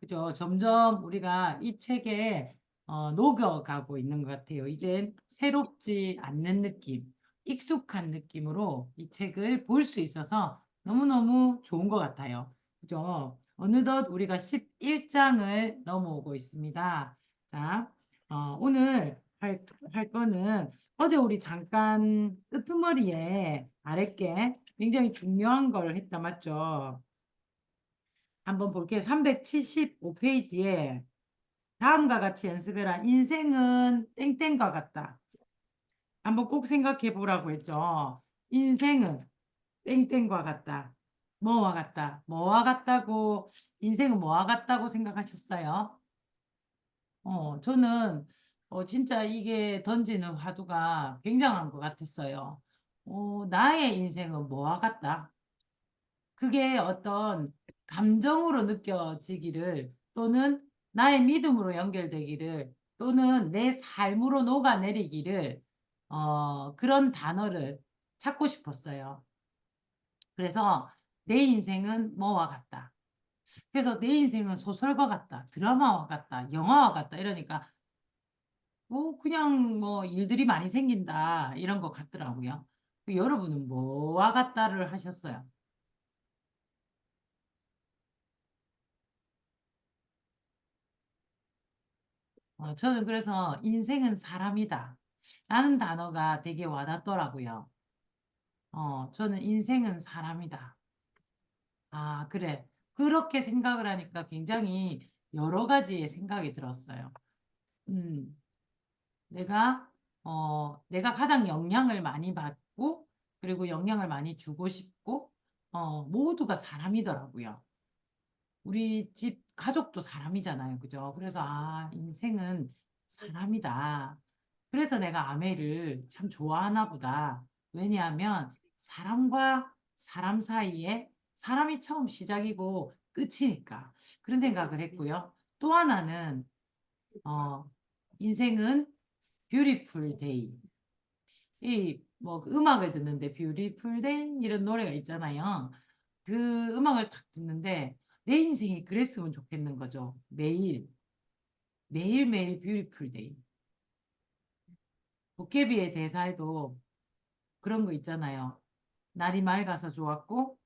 그죠? 점점 우리가 이 책에 녹여가고 있는 것 같아요. 이제 새롭지 않는 느낌, 익숙한 느낌으로 이 책을 볼 수 있어서 너무너무 좋은 것 같아요. 그죠? 어느덧 우리가 11장을 넘어오고 있습니다. 자, 오늘 할 거는 어제 우리 잠깐 끄트머리에 아랫게 굉장히 중요한 걸 했다, 맞죠? 한번 볼게요. 375페이지에 다음과 같이 연습해라. 인생은 땡땡과 같다. 한번 꼭 생각해 보라고 했죠. 인생은 땡땡과 같다. 뭐와 같다. 뭐와 같다고, 인생은 뭐와 같다고 생각하셨어요? 저는 진짜 이게 던지는 화두가 굉장한 것 같았어요. 나의 인생은 뭐와 같다. 그게 어떤 감정으로 느껴지기를 또는 나의 믿음으로 연결되기를 또는 내 삶으로 녹아내리기를 그런 단어를 찾고 싶었어요. 그래서 내 인생은 뭐와 같다. 그래서 내 인생은 소설과 같다. 드라마와 같다. 영화와 같다. 이러니까 그냥 뭐 일들이 많이 생긴다. 이런 것 같더라고요. 여러분은 뭐와 같다를 하셨어요? 저는 그래서 인생은 사람이다. 라는 단어가 되게 와닿더라고요. 저는 인생은 사람이다. 아, 그래. 그렇게 생각을 하니까 굉장히 여러 가지의 생각이 들었어요. 음, 내가 가장 영향을 많이 받고, 그리고 영향을 많이 주고 싶고, 모두가 사람이더라고요. 우리 집 가족도 사람이잖아요. 그죠? 그래서, 인생은 사람이다. 그래서 내가 아메를 참 좋아하나 보다. 왜냐하면 사람과 사람 사이에 사람이 처음 시작이고 끝이니까. 그런 생각을 했고요. 또 하나는, 어, 인생은 뷰티풀 데이. 그 음악을 듣는데 뷰티풀 데이 이런 노래가 있잖아요. 그 음악을 딱 듣는데 내 인생이 그랬으면 좋겠는 거죠. 매일매일 뷰티풀 데이. 도깨비의 대사에도 그런 거 있잖아요. 날이 맑아서 좋았고,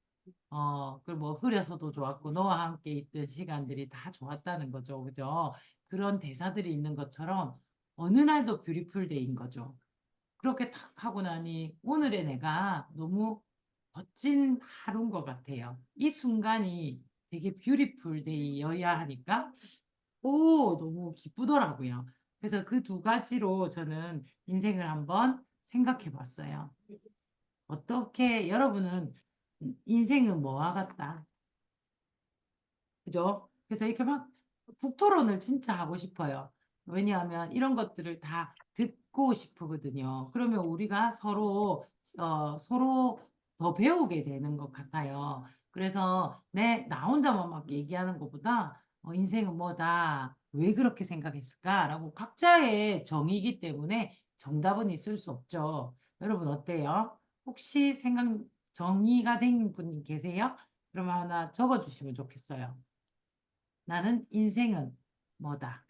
그리고 뭐 흐려서도 좋았고, 너와 함께 있던 시간들이 다 좋았다는 거죠. 그죠? 그런 대사들이 있는 것처럼 어느 날도 뷰티풀 데이인 거죠. 그렇게 탁 하고 나니 오늘의 내가 너무 멋진 하루인 것 같아요. 이 순간이 되게 뷰티풀 데이여야 하니까 너무 기쁘더라고요. 그래서 그 두 가지로 저는 인생을 한번 생각해 봤어요. 어떻게 여러분은 인생은 뭐와 같다? 그죠? 그래서 이렇게 막 북토론을 진짜 하고 싶어요. 왜냐하면 이런 것들을 다 듣고 싶거든요. 그러면 우리가 서로 더 배우게 되는 것 같아요. 그래서 나 혼자만 막 얘기하는 것보다 인생은 뭐다, 왜 그렇게 생각했을까라고 각자의 정의이기 때문에 정답은 있을 수 없죠. 여러분 어때요? 혹시 정의가 된 분 계세요? 그러면 하나 적어주시면 좋겠어요. 나는 인생은 뭐다.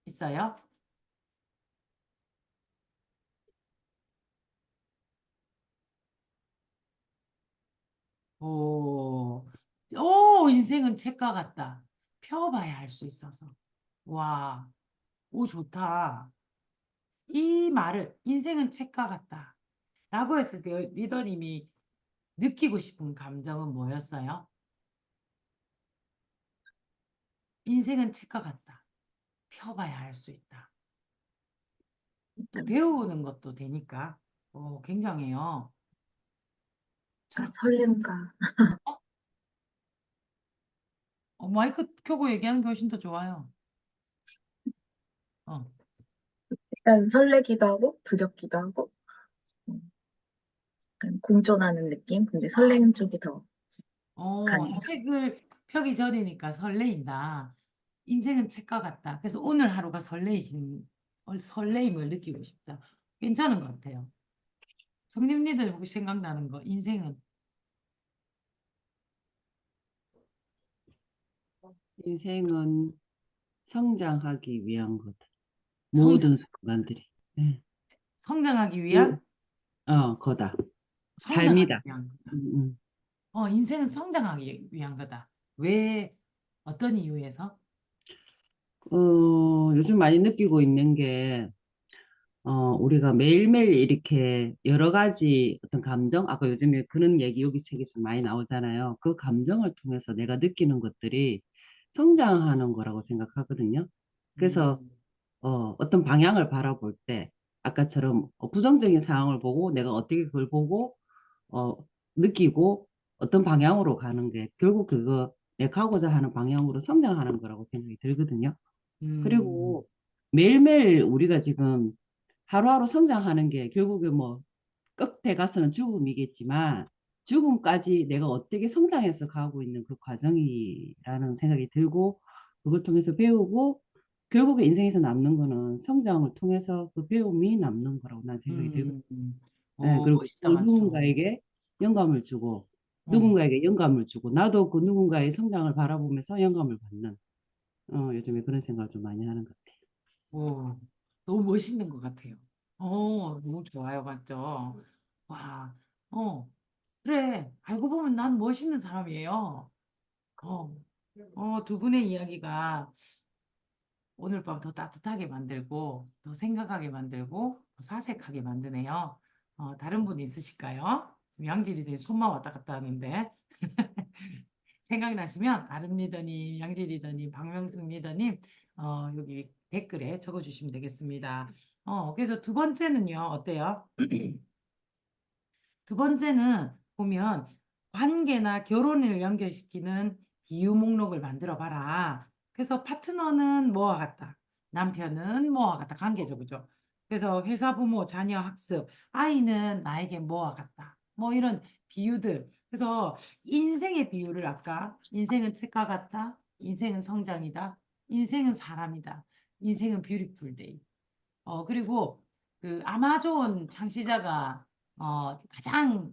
있어요? 오, 인생은 책과 같다. 펴봐야 할 수 있어서. 와, 좋다. 이 말을, 인생은 책과 같다. 라고 했을 때 리더님이 느끼고 싶은 감정은 뭐였어요? 인생은 책과 같다. 펴봐야 할 수 있다. 또 배우는 것도 되니까. 굉장해요. 약간 자, 설렘과 어, 마이크 켜고 얘기하는 게 훨씬 더 좋아요. 어. 약간 설레기도 하고 두렵기도 하고 음, 약간 공존하는 느낌? 근데 설레는 쪽이 더 강해요. 책을 펴기 전이니까 설레인다. 인생은 책과 같다. 그래서 오늘 하루가 설레임을 느끼고 싶다. 괜찮은 것 같아요. 성님님들 혹시 생각나는 거, 인생은 인생은 성장하기 위한 거다. 성장, 모든 순간들이. 예. 성장하기 그, 위한, 거다. 성장하기 삶이다. 위한 거다. 음, 음. 인생은 성장하기 위한 거다. 왜, 어떤 이유에서? 요즘 많이 느끼고 있는 게, 우리가 매일매일 이렇게 여러 가지 어떤 감정, 아까 요즘에 그런 얘기 여기 책에서 많이 나오잖아요. 그 감정을 통해서 내가 느끼는 것들이 성장하는 거라고 생각하거든요. 그래서 음, 어떤 방향을 바라볼 때 아까처럼 부정적인 상황을 보고 내가 어떻게 그걸 보고 어, 느끼고 어떤 방향으로 가는 게 결국 그거 내가 가고자 하는 방향으로 성장하는 거라고 생각이 들거든요. 음, 그리고 매일매일 우리가 지금 하루하루 성장하는 게 결국에 뭐 끝에 가서는 죽음이겠지만 죽음까지 내가 어떻게 성장해서 가고 있는 그 과정이라는 생각이 들고 그걸 통해서 배우고 결국에 인생에서 남는 거는 성장을 통해서 그 배움이 남는 거라고 난 생각이 들고 음, 음. 그리고 멋있다, 또 맞죠? 누군가에게 영감을 주고 어, 누군가에게 영감을 주고 나도 그 누군가의 성장을 바라보면서 영감을 받는 요즘에 그런 생각을 좀 많이 하는 것 같아요. 오, 너무 멋있는 것 같아요. 너무 좋아요, 맞죠? 와, 어, 그래. 알고 보면 난 멋있는 사람이에요. 어, 두 분의 이야기가 오늘 밤 더 따뜻하게 만들고, 더 생각하게 만들고, 더 사색하게 만드네요. 다른 분 있으실까요? 지금 양질이들이 손만 왔다 갔다 하는데. 생각나시면 아름 리더님, 양지 리더님, 박명숙 리더님 여기 댓글에 적어주시면 되겠습니다. 그래서 두 번째는요, 어때요? 두 번째는 보면 관계나 결혼을 연결시키는 비유 목록을 만들어 봐라. 그래서 파트너는 뭐와 같다. 남편은 뭐와 같다. 관계죠, 그죠? 그래서 회사 부모, 자녀 학습, 아이는 나에게 뭐와 같다. 뭐 이런 비유들. 그래서 인생의 비유를 아까 인생은 책과 같다. 인생은 성장이다. 인생은 사람이다. 인생은 뷰티풀 데이. 그리고 그 아마존 창시자가 가장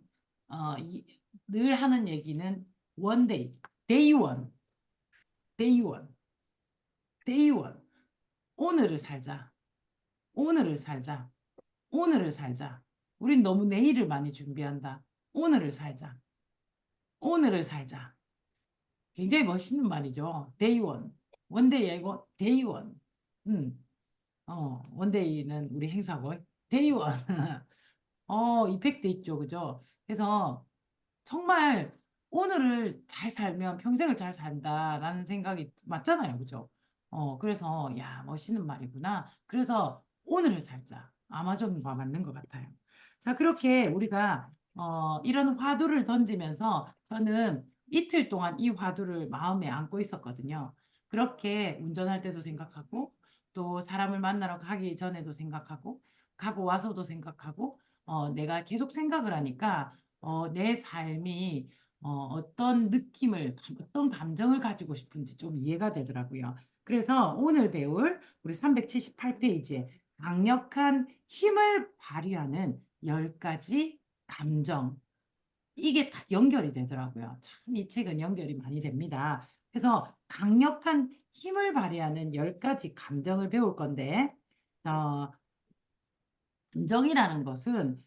늘 하는 얘기는 원데이, 데이 원, 데이 원, 데이 원. 오늘을 살자. 오늘을 살자. 오늘을 살자. 우린 너무 내일을 많이 준비한다. 오늘을 살자. 오늘을 살자. 굉장히 멋있는 말이죠. 데이 원. 원데이 아니고 데이 원. 음. 원데이는 우리 행사고 데이 원. 이펙트 있죠. 그죠? 그래서 정말 오늘을 잘 살면 평생을 잘 산다라는 생각이 맞잖아요. 그죠? 그래서 야, 멋있는 말이구나. 그래서 오늘을 살자. 아마존과 맞는 것 같아요. 자, 그렇게 우리가 이런 화두를 던지면서 저는 이틀 동안 이 화두를 마음에 안고 있었거든요. 그렇게 운전할 때도 생각하고 또 사람을 만나러 가기 전에도 생각하고 가고 와서도 생각하고 내가 계속 생각을 하니까 내 삶이 어떤 느낌을, 어떤 감정을 가지고 싶은지 좀 이해가 되더라고요. 그래서 오늘 배울 우리 378페이지에 강력한 힘을 발휘하는 10가지 감정. 이게 딱 연결이 되더라고요. 참 이 책은 연결이 많이 됩니다. 그래서 강력한 힘을 발휘하는 10가지 감정을 배울 건데, 어, 감정이라는 것은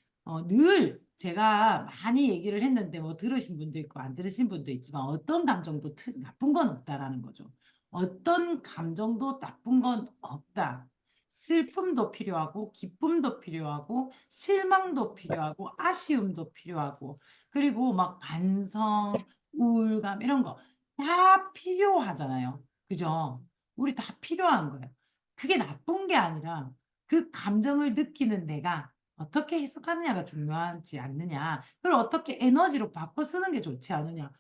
늘 제가 많이 얘기를 했는데 뭐 들으신 분도 있고 안 들으신 분도 있지만 어떤 감정도 나쁜 건 없다라는 거죠. 어떤 감정도 나쁜 건 없다. 슬픔도 필요하고 기쁨도 필요하고 실망도 필요하고 아쉬움도 필요하고 그리고 막 반성, 우울감 이런 거 다 필요하잖아요. 그죠? 우리 다 필요한 거예요. 그게 나쁜 게 아니라 그 감정을 느끼는 내가 어떻게 해석하느냐가 중요하지 않느냐. 그걸 어떻게 에너지로 바꿔 쓰는 게 좋지 않느냐.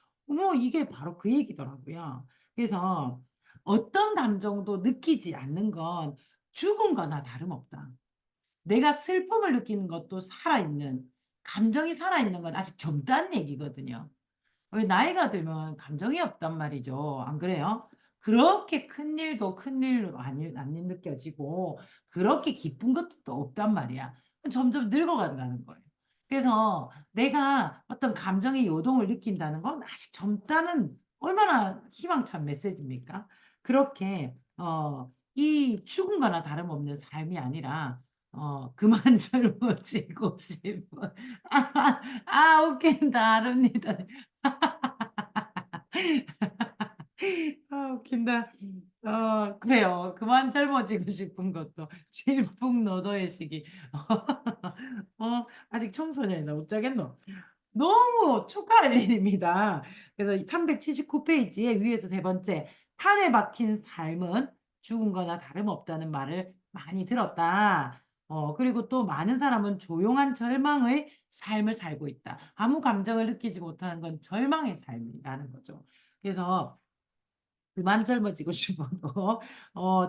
이게 바로 그 얘기더라고요. 그래서 어떤 감정도 느끼지 않는 건 죽은 거나 다름없다. 내가 슬픔을 느끼는 것도 살아있는, 감정이 살아있는 건 아직 젊다는 얘기거든요. 왜 나이가 들면 감정이 없단 말이죠. 안 그래요? 그렇게 큰 일도 큰 일로 안 느껴지고 그렇게 기쁜 것도 또 없단 말이야. 점점 늙어간다는 거예요. 그래서 내가 어떤 감정의 요동을 느낀다는 건 아직 젊다는 얼마나 희망찬 메시지입니까? 그렇게 이 죽은 거나 다름없는 삶이 아니라 그만 젊어지고 싶은 웃긴다 아릅니다. 웃긴다. 그래요. 그만 젊어지고 싶은 것도 질풍노도의 시기. 아직 청소년이나 어쩌겠노. 너무 축하할 일입니다. 그래서 이 379페이지에 위에서 세 번째, 판에 박힌 삶은 죽은 거나 다름없다는 말을 많이 들었다. 그리고 또 많은 사람은 조용한 절망의 삶을 살고 있다. 아무 감정을 느끼지 못하는 건 절망의 삶이라는 거죠. 그래서 그만 젊어지고 싶어도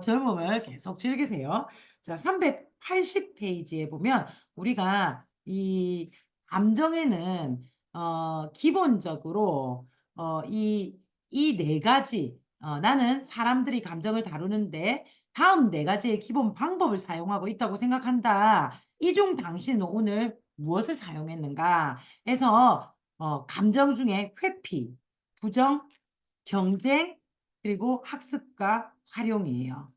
젊음을 계속 즐기세요. 자, 380페이지에 보면 우리가 이 감정에는 기본적으로 이 네 가지 나는 사람들이 감정을 다루는데 다음 네 가지의 기본 방법을 사용하고 있다고 생각한다. 이 중 당신은 오늘 무엇을 사용했는가? 해서 감정 중에 회피, 부정, 경쟁, 그리고 학습과 활용이에요.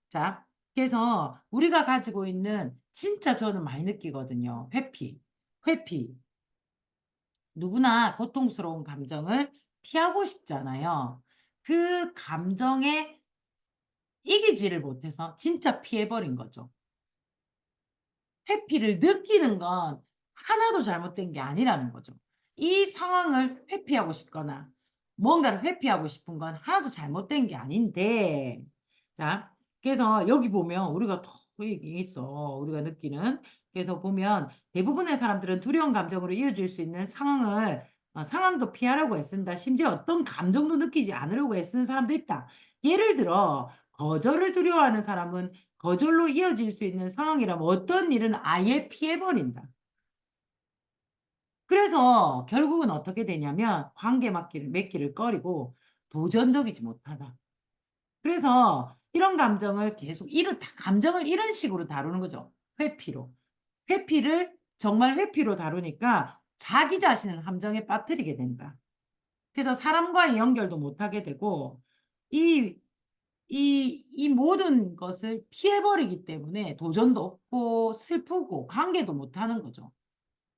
자, 그래서 우리가 가지고 있는 진짜 저는 많이 느끼거든요. 회피. 회피. 누구나 고통스러운 감정을 피하고 싶잖아요. 그 감정에 이기지를 못해서 진짜 피해버린 거죠. 회피를 느끼는 건 하나도 잘못된 게 아니라는 거죠. 이 상황을 회피하고 싶거나 뭔가를 회피하고 싶은 건 하나도 잘못된 게 아닌데, 자, 그래서 여기 보면 우리가 더 이게 있어. 우리가 느끼는. 그래서 보면 대부분의 사람들은 두려운 감정으로 이어질 수 있는 상황도 피하려고 애쓴다. 심지어 어떤 감정도 느끼지 않으려고 애쓰는 사람도 있다. 예를 들어, 거절을 두려워하는 사람은 거절로 이어질 수 있는 상황이라면 어떤 일은 아예 피해버린다. 그래서 결국은 어떻게 되냐면 관계 맺기를 꺼리고 도전적이지 못하다. 그래서 이런 감정을 계속 감정을 이런 식으로 다루는 거죠. 회피로. 회피를 정말 회피로 다루니까 자기 자신을 함정에 빠뜨리게 된다. 그래서 사람과의 연결도 못하게 되고 이 이 모든 것을 피해버리기 때문에 도전도 없고 슬프고 관계도 못하는 거죠.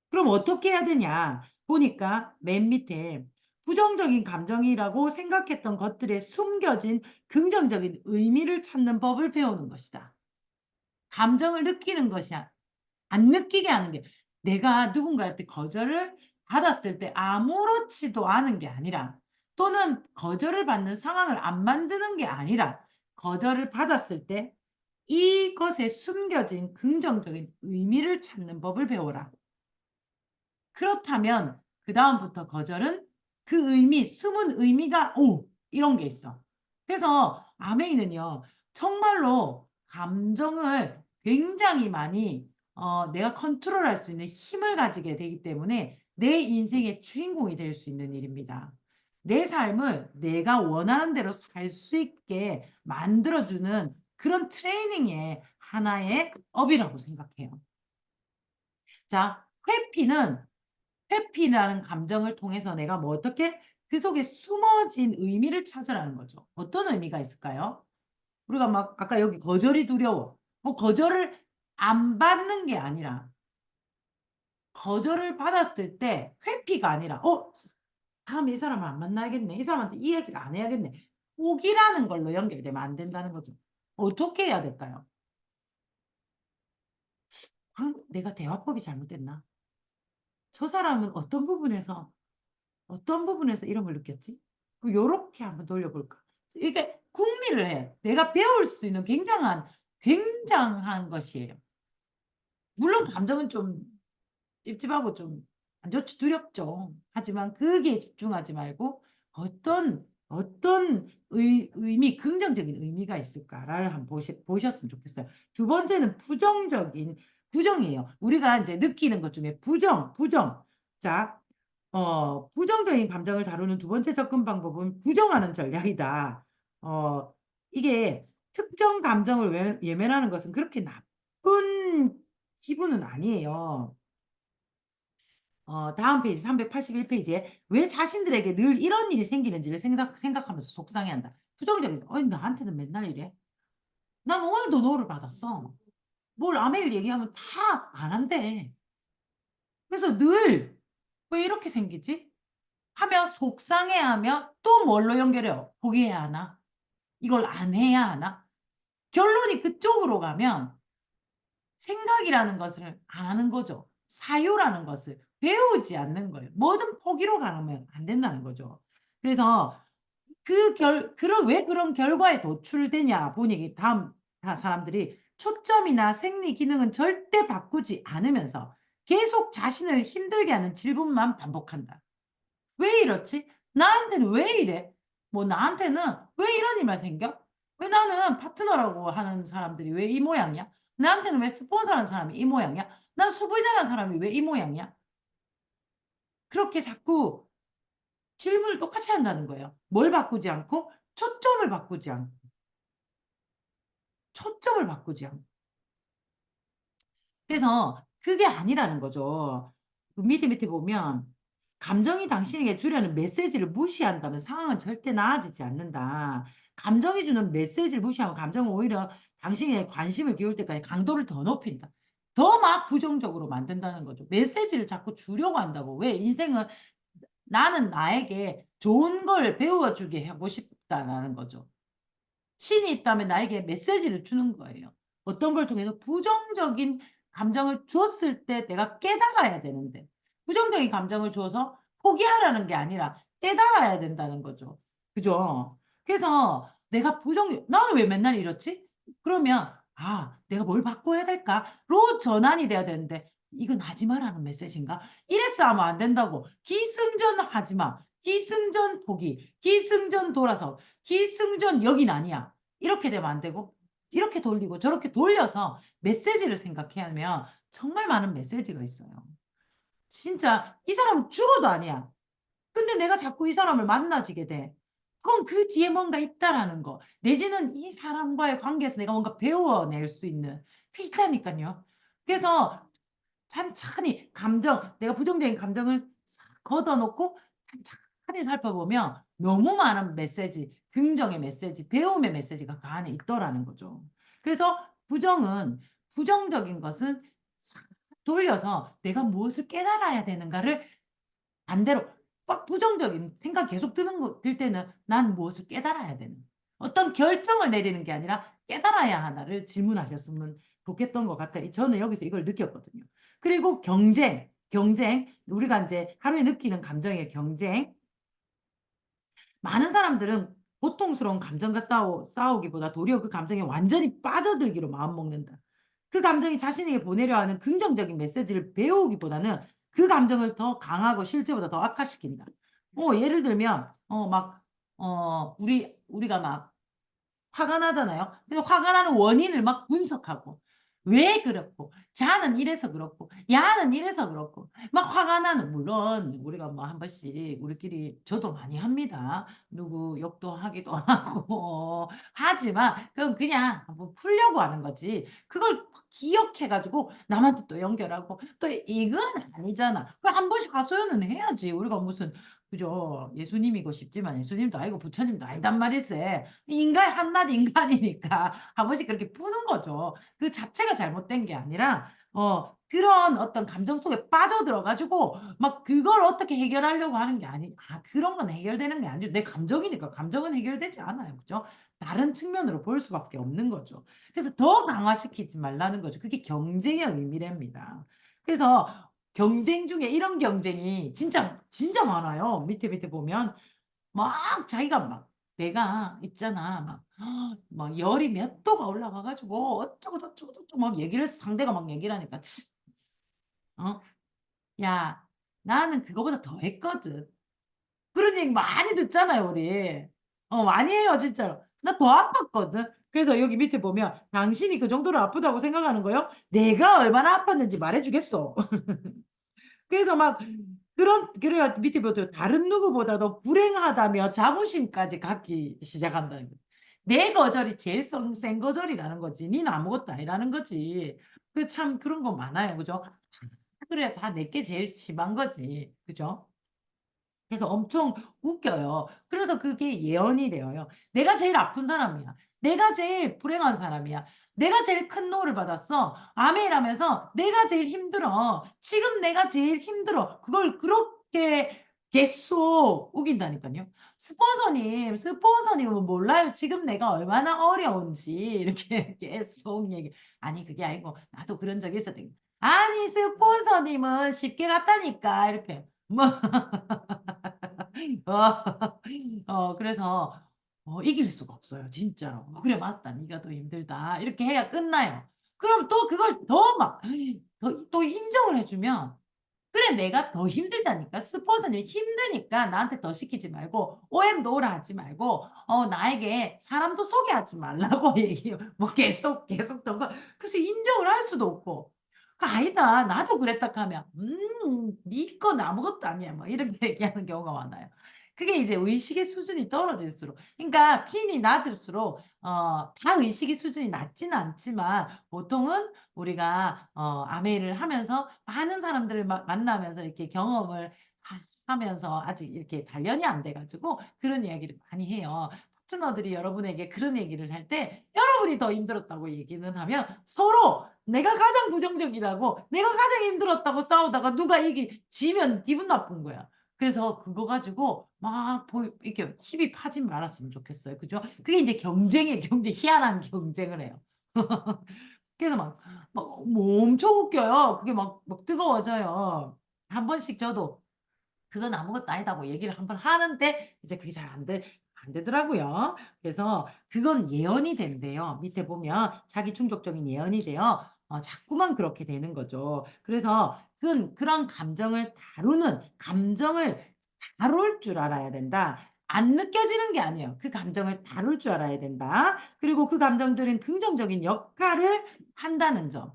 그럼 어떻게 해야 되냐? 보니까 맨 밑에 부정적인 감정이라고 생각했던 것들에 숨겨진 긍정적인 의미를 찾는 법을 배우는 것이다. 감정을 느끼는 것이 안 느끼게 하는 게 내가 누군가한테 거절을 받았을 때 아무렇지도 않은 게 아니라 또는 거절을 받는 상황을 안 만드는 게 아니라 거절을 받았을 때 이것에 숨겨진 긍정적인 의미를 찾는 법을 배워라. 그렇다면 그다음부터 거절은 그 의미, 숨은 의미가 이런 게 있어. 그래서 아메이는요. 정말로 감정을 굉장히 많이 내가 컨트롤할 수 있는 힘을 가지게 되기 때문에 내 인생의 주인공이 될 수 있는 일입니다. 내 삶을 내가 원하는 대로 살 수 있게 만들어주는 그런 트레이닝의 하나의 업이라고 생각해요. 자, 회피라는 감정을 통해서 내가 뭐 어떻게 그 속에 숨어진 의미를 찾으라는 거죠. 어떤 의미가 있을까요? 우리가 막 아까 여기 거절이 두려워. 거절을 안 받는 게 아니라 거절을 받았을 때 회피가 아니라 다음에 이 사람을 안 만나야겠네. 이 사람한테 이 얘기를 안 해야겠네. 포기라는 걸로 연결되면 안 된다는 거죠. 어떻게 해야 될까요? 내가 대화법이 잘못됐나? 저 사람은 어떤 부분에서 이런 걸 느꼈지? 그럼 요렇게 한번 돌려볼까? 이게 궁리를 해. 내가 배울 수 있는 굉장한 것이에요. 물론 감정은 좀 찝찝하고 좀 안 좋죠. 두렵죠. 하지만 거기에 집중하지 말고 어떤 의미, 긍정적인 의미가 있을까를 한번 보셨으면 좋겠어요. 두 번째는 부정이에요. 우리가 이제 느끼는 것 중에 부정. 자, 부정적인 감정을 다루는 두 번째 접근 방법은 부정하는 전략이다. 이게 특정 감정을 외면하는 것은 그렇게 나쁜 기분은 아니에요. 다음 페이지 381페이지에 왜 자신들에게 늘 이런 일이 생기는지를 생각하면서 속상해한다. 부정적인, 나한테는 맨날 이래. 난 오늘도 노를 받았어. 뭘 아메일 얘기하면 다 안 한대. 그래서 늘 왜 이렇게 생기지? 하며 속상해하며 또 뭘로 연결해요? 포기해야 하나? 이걸 안 해야 하나? 결론이 그쪽으로 가면 생각이라는 것을 안 하는 거죠. 사유라는 것을 배우지 않는 거예요. 뭐든 포기로 가면 안 된다는 거죠. 그래서 왜 그런 결과에 도출되냐 보니 다음 사람들이 초점이나 생리 기능은 절대 바꾸지 않으면서 계속 자신을 힘들게 하는 질문만 반복한다. 왜 이렇지? 나한테는 왜 이래? 뭐 나한테는 왜 이런 일만 생겨? 왜 나는 파트너라고 하는 사람들이 왜 이 모양이야? 나한테는 왜 스폰서라는 사람이 이 모양이야? 난 소비자라는 사람이 왜 이 모양이야? 그렇게 자꾸 질문을 똑같이 한다는 거예요. 뭘 바꾸지 않고 초점을 바꾸지 않고 초점을 바꾸지 않고. 그래서 그게 아니라는 거죠. 그 밑에 보면 감정이 당신에게 주려는 메시지를 무시한다면 상황은 절대 나아지지 않는다. 감정이 주는 메시지를 무시하면 감정은 오히려 당신의 관심을 기울 때까지 강도를 더 높인다. 더 막 부정적으로 만든다는 거죠. 메시지를 자꾸 주려고 한다고. 왜? 인생은 나는 나에게 좋은 걸 배워주게 하고 싶다라는 거죠. 신이 있다면 나에게 메시지를 주는 거예요. 어떤 걸 통해서 부정적인 감정을 줬을 때 내가 깨달아야 되는데 부정적인 감정을 줘서 포기하라는 게 아니라 깨달아야 된다는 거죠. 그죠? 그래서 내가 나는 왜 맨날 이렇지? 그러면 내가 뭘 바꿔야 될까로 전환이 돼야 되는데 이건 하지 마라는 메시지인가? 이래서 하면 안 된다고. 기승전 하지 마. 기승전 포기. 기승전 돌아서. 기승전 여긴 아니야. 이렇게 되면 안 되고 이렇게 돌리고 저렇게 돌려서 메시지를 생각하면 정말 많은 메시지가 있어요. 진짜 이 사람은 죽어도 아니야. 근데 내가 자꾸 이 사람을 만나지게 돼. 그럼 그 뒤에 뭔가 있다라는 거. 내지는 이 사람과의 관계에서 내가 뭔가 배워낼 수 있는 그게 있다니까요. 그래서 찬찬히 내가 부정적인 감정을 싹 걷어놓고 찬찬히 살펴보면 너무 많은 메시지, 긍정의 메시지, 배움의 메시지가 그 안에 있더라는 거죠. 그래서 부정적인 것은 싹 돌려서 내가 무엇을 깨달아야 되는가를 반대로 막 부정적인 생각 계속 들 때는 난 무엇을 깨달아야 되는 어떤 결정을 내리는 게 아니라 깨달아야 하나를 질문하셨으면 좋겠던 것 같아요. 저는 여기서 이걸 느꼈거든요. 그리고 경쟁, 우리가 이제 하루에 느끼는 감정의 경쟁. 많은 사람들은 고통스러운 감정과 싸우기보다 도리어 그 감정에 완전히 빠져들기로 마음먹는다. 그 감정이 자신에게 보내려 하는 긍정적인 메시지를 배우기보다는 그 감정을 더 강하고 실제보다 더 악화시킨다. 예를 들면, 우리가 막 화가 나잖아요. 그래서 화가 나는 원인을 막 분석하고 왜 그렇고 자는 이래서 그렇고 야는 이래서 그렇고 막 화가 나는 물론 우리가 뭐 한 번씩 우리끼리 저도 많이 합니다. 누구 욕도 하기도 하고 하지만 그건 그냥 한번 풀려고 하는 거지. 그걸 기억해 가지고 남한테 또 연결하고 또 이건 아니잖아. 그 한 번씩 하소연은 해야지. 우리가 무슨 그죠? 예수님이고 싶지만 예수님도 아니고 부처님도 아니단 말일세. 한낱 인간이니까 한 번씩 그렇게 푸는 거죠. 그 자체가 잘못된 게 아니라 그런 어떤 감정 속에 빠져들어 가지고 막 그걸 어떻게 해결하려고 하는 게 그런 건 해결되는 게 아니죠. 내 감정이니까 감정은 해결되지 않아요. 그죠? 다른 측면으로 볼 수밖에 없는 거죠. 그래서 더 강화시키지 말라는 거죠. 그게 경쟁의 의미랍니다. 그래서 경쟁 중에 이런 경쟁이 진짜 진짜 많아요. 밑에 보면 막 자기가 막 내가 있잖아 막 열이 몇 도가 올라가 가지고 어쩌고 저쩌고 저쩌고 막 얘기를 해서 상대가 막 얘기를 하니까 어? 야 나는 그거보다 더 했거든. 그런 얘기 많이 듣잖아요, 우리. 많이 해요, 진짜로. 나 더 아팠거든. 그래서 여기 밑에 보면 당신이 그 정도로 아프다고 생각하는 거요? 내가 얼마나 아팠는지 말해 주겠어. 그래서 막 그래야 밑에 보도 다른 누구보다도 불행하다며 자부심까지 갖기 시작한다는 거예요. 내 거절이 제일 센 거절이라는 거지. 니는 아무것도 아니라는 거지. 그 참 그런 거 많아요. 그죠? 그래, 다 내게 제일 심한 거지. 그죠? 그래서 엄청 웃겨요. 그래서 그게 예언이 되어요. 내가 제일 아픈 사람이야. 내가 제일 불행한 사람이야. 내가 제일 큰 노를 받았어. 아멘 하면서 내가 제일 힘들어. 지금 내가 제일 힘들어. 그걸 그렇게 계속 우긴다니까요. 스폰서님은 몰라요. 지금 내가 얼마나 어려운지. 이렇게 계속 얘기. 아니, 그게 아니고, 나도 그런 적이 있었대. 아니, 스폰서님은 쉽게 갔다니까. 이렇게. 뭐. 그래서 이길 수가 없어요. 진짜로. 그래, 맞다. 네가 더 힘들다. 이렇게 해야 끝나요. 그럼 또 그걸 더 막, 또 인정을 해주면, 그래, 내가 더 힘들다니까. 스폰서님이 힘드니까 나한테 더 시키지 말고, OM 노라 하지 말고, 나에게 사람도 소개하지 말라고 얘기해요. 뭐 계속 더. 그래서 인정을 할 수도 없고. 아니다. 나도 그랬다 하면, 네 건 아무것도 아니야. 뭐 이렇게 얘기하는 경우가 많아요. 그게 이제 의식의 수준이 떨어질수록, 그러니까 핀이 낮을수록, 다 의식의 수준이 낮지는 않지만, 보통은 우리가, 아메이를 하면서 많은 사람들을 만나면서 이렇게 경험을 하면서 아직 이렇게 단련이 안 돼가지고 그런 이야기를 많이 해요. 파트너들이 여러분에게 그런 얘기를 할 때 여러분이 더 힘들었다고 얘기는 하면 서로 내가 가장 부정적이라고 내가 가장 힘들었다고 싸우다가 누가 지면 기분 나쁜 거야. 그래서 그거 가지고 막 이렇게 힘이 파진 말았으면 좋겠어요. 그죠? 그게 이제 희한한 경쟁을 해요. 그래서 뭐 엄청 웃겨요. 그게 막 뜨거워져요. 한 번씩 저도 그건 아무것도 아니다고 얘기를 한번 하는데 이제 그게 잘 안 되더라고요. 그래서 그건 예언이 된대요. 밑에 보면 자기 충족적인 예언이 돼요. 자꾸만 그렇게 되는 거죠. 그래서 그런 감정을 다룰 줄 알아야 된다. 안 느껴지는 게 아니에요. 그 감정을 다룰 줄 알아야 된다. 그리고 그 감정들은 긍정적인 역할을 한다는 점.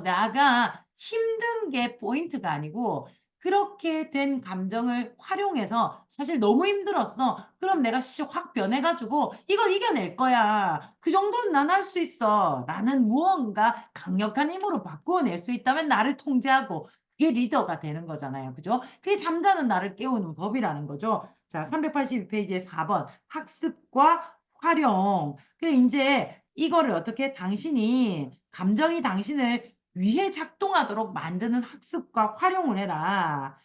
나가 힘든 게 포인트가 아니고 그렇게 된 감정을 활용해서 사실 너무 힘들었어. 그럼 내가 확 변해가지고 이걸 이겨낼 거야. 그 정도는 난 할 수 있어. 나는 무언가 강력한 힘으로 바꾸어낼 수 있다면 나를 통제하고 그게 리더가 되는 거잖아요. 그죠? 그게 잠자는 나를 깨우는 법이라는 거죠. 자, 382페이지에 4번 학습과 활용. 이제 이거를 어떻게 감정이 당신을 위해 작동하도록 만드는 학습과 활용을 해라.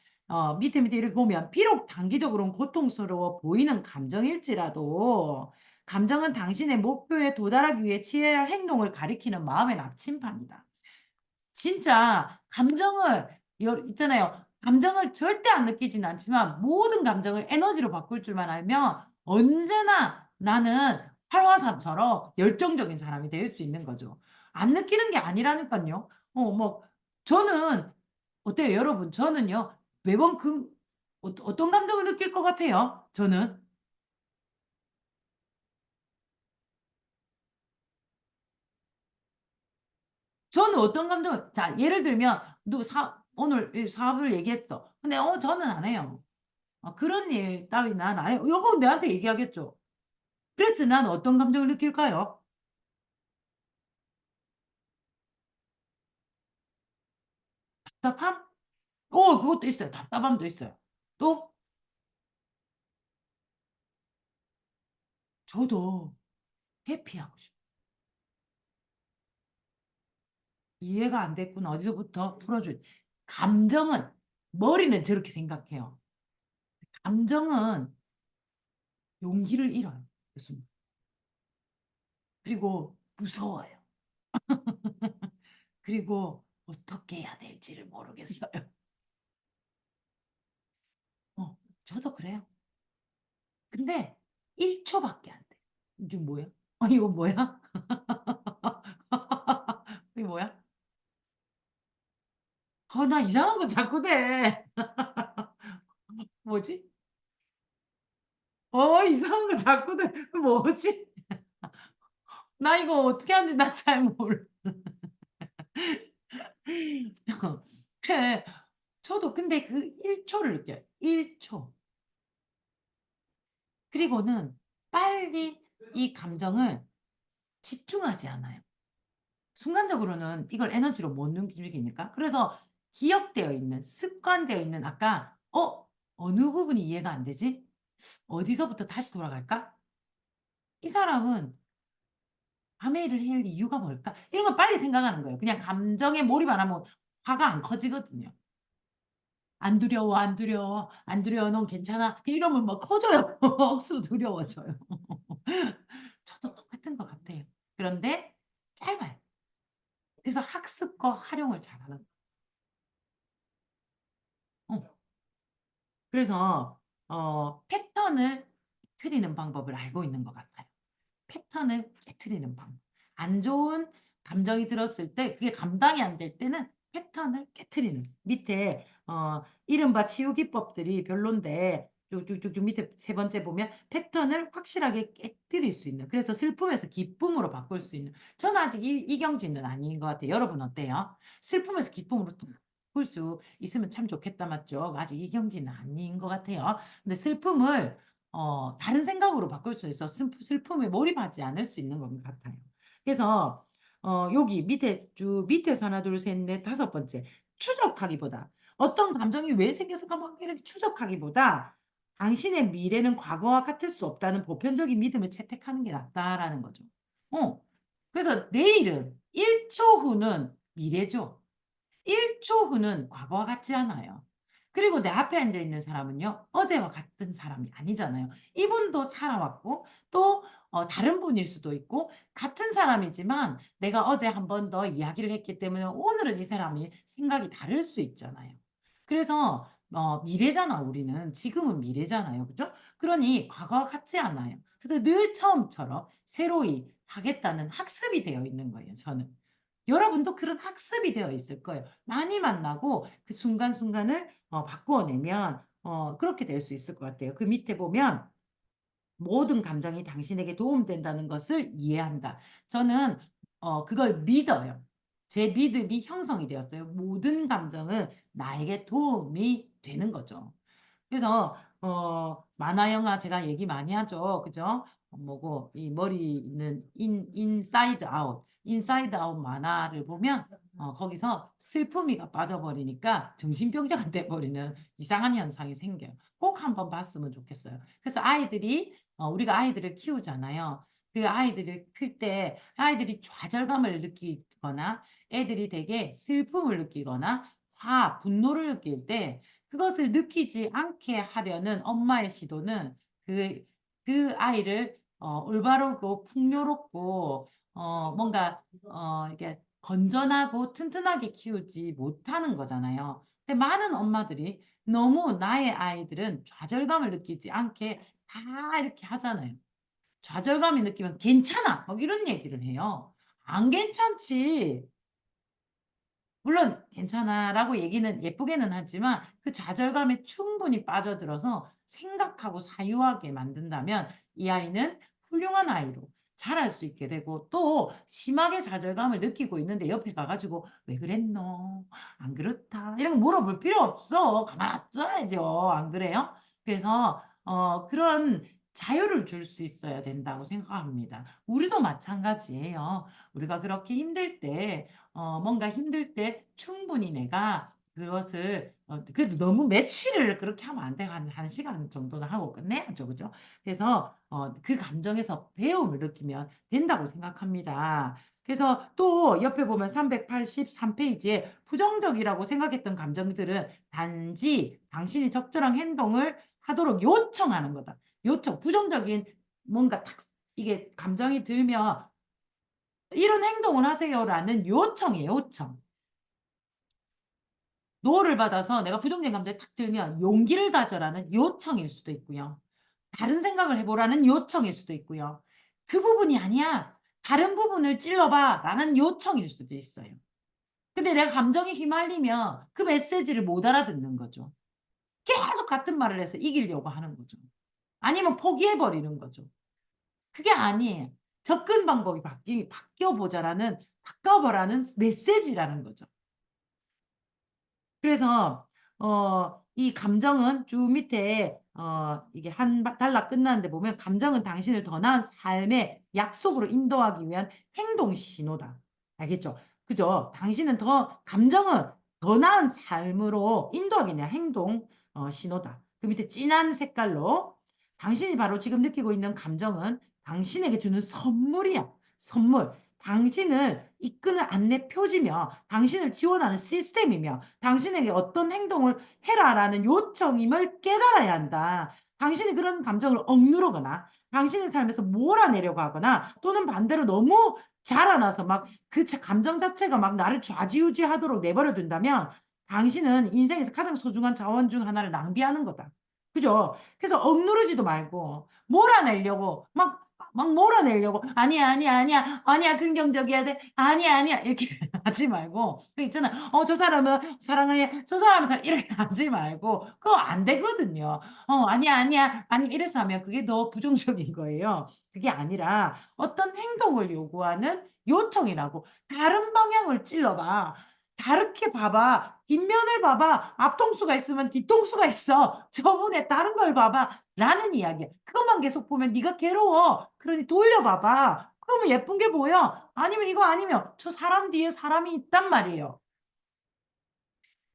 밑에 이렇게 보면 비록 단기적으로는 고통스러워 보이는 감정일지라도 감정은 당신의 목표에 도달하기 위해 취해야 할 행동을 가리키는 마음의 나침반이다. 진짜 있잖아요. 감정을 절대 안 느끼진 않지만 모든 감정을 에너지로 바꿀 줄만 알면 언제나 나는 활화산처럼 열정적인 사람이 될 수 있는 거죠. 안 느끼는 게 아니라니까요. 저는 어때요, 여러분? 저는요, 매번 어떤 감정을 느낄 것 같아요? 저는 어떤 감정을, 자, 예를 들면, 오늘 이 사업을 얘기했어. 근데, 저는 안 해요. 그런 일 따위 난 안 해요. 이거 내한테 얘기하겠죠. 그래서 난 어떤 감정을 느낄까요? 답답함? 그것도 있어요. 답답함도 있어요. 또, 저도 회피하고 싶어요. 이해가 안 됐구나. 어디서부터 풀어줘야 돼. 감정은, 머리는 저렇게 생각해요. 감정은 용기를 잃어요. 그 순간. 그리고 무서워요. 그리고 어떻게 해야 될지를 모르겠어요. 저도 그래요. 근데 1초밖에 안 돼. 이게 뭐야? 이거 뭐야? 이게 뭐야? 나 이상한 거 자꾸 돼. 뭐지? 이상한 거 자꾸 돼. 뭐지? 나 이거 어떻게 하는지 나 잘 몰라. 그래. 저도 근데 그 1초를 느껴요. 1초. 그리고는 빨리 이 감정을 집중하지 않아요. 순간적으로는 이걸 에너지로 못 느끼니까. 그래서 기억되어 있는, 습관되어 있는 아까 어느 부분이 이해가 안 되지? 어디서부터 다시 돌아갈까? 이 사람은 밤에 일을 할 이유가 뭘까? 이런 거 빨리 생각하는 거예요. 그냥 감정에 몰입 안 하면 화가 안 커지거든요. 안 두려워, 안 두려워, 안 두려워, 넌 괜찮아. 이러면 막 커져요. 억수로 두려워져요. 저도 똑같은 것 같아요. 그런데 짧아요. 그래서 학습과 활용을 잘하는 거예요. 그래서 패턴을 틀리는 방법을 알고 있는 것 같아요. 패턴을 깨트리는 방법. 안 좋은 감정이 들었을 때 그게 감당이 안 될 때는 패턴을 깨트리는. 밑에 이른바 치유 기법들이 별론데 쭉쭉쭉쭉 밑에 세 번째 보면 패턴을 확실하게 깨트릴 수 있는. 그래서 슬픔에서 기쁨으로 바꿀 수 있는. 저는 아직 이경진은 아닌 것 같아요. 여러분 어때요? 슬픔에서 기쁨으로 또 바꿀 수 있으면 참 좋겠다 맞죠? 아직 이경진은 아닌 것 같아요. 근데 슬픔을 다른 생각으로 바꿀 수 있어 슬픔에 몰입하지 않을 수 있는 것 같아요. 그래서 여기 밑에서 하나, 둘, 셋, 넷, 다섯 번째 추적하기보다 어떤 감정이 왜 생겼을까 막 이렇게 추적하기보다 당신의 미래는 과거와 같을 수 없다는 보편적인 믿음을 채택하는 게 낫다라는 거죠. 어. 그래서 내일은 1초 후는 미래죠. 1초 후는 과거와 같지 않아요. 그리고 내 앞에 앉아 있는 사람은요, 어제와 같은 사람이 아니잖아요. 이분도 살아왔고, 또 다른 분일 수도 있고, 같은 사람이지만 내가 어제 한 번 더 이야기를 했기 때문에 오늘은 이 사람이 생각이 다를 수 있잖아요. 그래서 미래잖아, 우리는. 지금은 미래잖아요. 그죠? 그러니 과거와 같지 않아요. 그래서 늘 처음처럼 새로이 하겠다는 학습이 되어 있는 거예요, 저는. 여러분도 그런 학습이 되어 있을 거예요. 많이 만나고 그 순간순간을 바꾸어내면 그렇게 될 수 있을 것 같아요. 그 밑에 보면 모든 감정이 당신에게 도움된다는 것을 이해한다. 저는 그걸 믿어요. 제 믿음이 형성이 되었어요. 모든 감정은 나에게 도움이 되는 거죠. 그래서 만화 영화 제가 얘기 많이 하죠. 그죠? 뭐고 이 머리 있는 인사이드 아웃 만화를 보면 거기서 슬픔이가 빠져버리니까 정신병자가 돼버리는 이상한 현상이 생겨요. 꼭 한번 봤으면 좋겠어요. 그래서 우리가 아이들을 키우잖아요. 그 아이들을 클 때 아이들이 좌절감을 느끼거나 애들이 되게 슬픔을 느끼거나 분노를 느낄 때 그것을 느끼지 않게 하려는 엄마의 시도는 그 아이를 올바르고 풍요롭고 뭔가 이게 건전하고 튼튼하게 키우지 못하는 거잖아요. 근데 많은 엄마들이 너무 나의 아이들은 좌절감을 느끼지 않게 다 이렇게 하잖아요. 좌절감이 느끼면 괜찮아. 막 이런 얘기를 해요. 안 괜찮지. 물론 괜찮아라고 얘기는 예쁘게는 하지만 그 좌절감에 충분히 빠져들어서 생각하고 사유하게 만든다면 이 아이는 훌륭한 아이로 자랄 수 있게 되고 또 심하게 좌절감을 느끼고 있는데 옆에 가가지고 왜 그랬노? 안 그렇다. 이런 거 물어볼 필요 없어. 가만 놔둬야죠. 안 그래요? 그래서 그런 자유를 줄 수 있어야 된다고 생각합니다. 우리도 마찬가지예요. 우리가 그렇게 힘들 때 뭔가 힘들 때 충분히 내가 그것을 그래도 너무 며칠을 그렇게 하면 안 돼. 한 시간 정도는 하고 끝내야죠. 그죠? 그래서 그 감정에서 배움을 느끼면 된다고 생각합니다. 그래서 또 옆에 보면 383페이지에 부정적이라고 생각했던 감정들은 단지 당신이 적절한 행동을 하도록 요청하는 거다. 부정적인 뭔가 이게 감정이 들면 이런 행동을 하세요라는 요청이에요, 요청. 노를 받아서 내가 부정적인 감정이 탁 들면 용기를 가져라는 요청일 수도 있고요. 다른 생각을 해보라는 요청일 수도 있고요. 그 부분이 아니야. 다른 부분을 찔러봐라는 요청일 수도 있어요. 근데 내가 감정에 휘말리면 그 메시지를 못 알아듣는 거죠. 계속 같은 말을 해서 이기려고 하는 거죠. 아니면 포기해버리는 거죠. 그게 아니에요. 접근 방법이 바꿔보라는 메시지라는 거죠. 그래서 이 감정은 쭉 밑에 이게 한 단락 끝나는데 보면 감정은 당신을 더 나은 삶의 약속으로 인도하기 위한 행동 신호다. 알겠죠? 그죠? 감정은 더 나은 삶으로 인도하겠냐 행동 신호다. 그 밑에 진한 색깔로 당신이 바로 지금 느끼고 있는 감정은 당신에게 주는 선물이야. 선물. 당신을 이끄는 안내 표지며 당신을 지원하는 시스템이며 당신에게 어떤 행동을 해라라는 요청임을 깨달아야 한다. 당신이 그런 감정을 억누르거나 당신의 삶에서 몰아내려고 하거나 또는 반대로 너무 자라나서 막 그 감정 자체가 막 나를 좌지우지하도록 내버려 둔다면 당신은 인생에서 가장 소중한 자원 중 하나를 낭비하는 거다. 그죠? 그래서 억누르지도 말고 몰아내려고 막 몰아내려고 아니야 아니야 아니야 아니야 긍정적이어야 돼 아니야 아니야 이렇게 하지 말고 그 있잖아 저 사람은 사랑해 저 사람은 이렇게 하지 말고 그거 안 되거든요. 아니야 아니야 아니 이래서 하면 그게 더 부정적인 거예요. 그게 아니라 어떤 행동을 요구하는 요청이라고 다른 방향을 찔러봐. 다르게 봐봐. 뒷면을 봐봐. 앞통수가 있으면 뒤통수가 있어. 저번에 다른 걸 봐봐. 라는 이야기야. 그것만 계속 보면 네가 괴로워. 그러니 돌려봐봐. 그러면 예쁜 게 보여. 아니면 이거 아니면 저 사람 뒤에 사람이 있단 말이에요.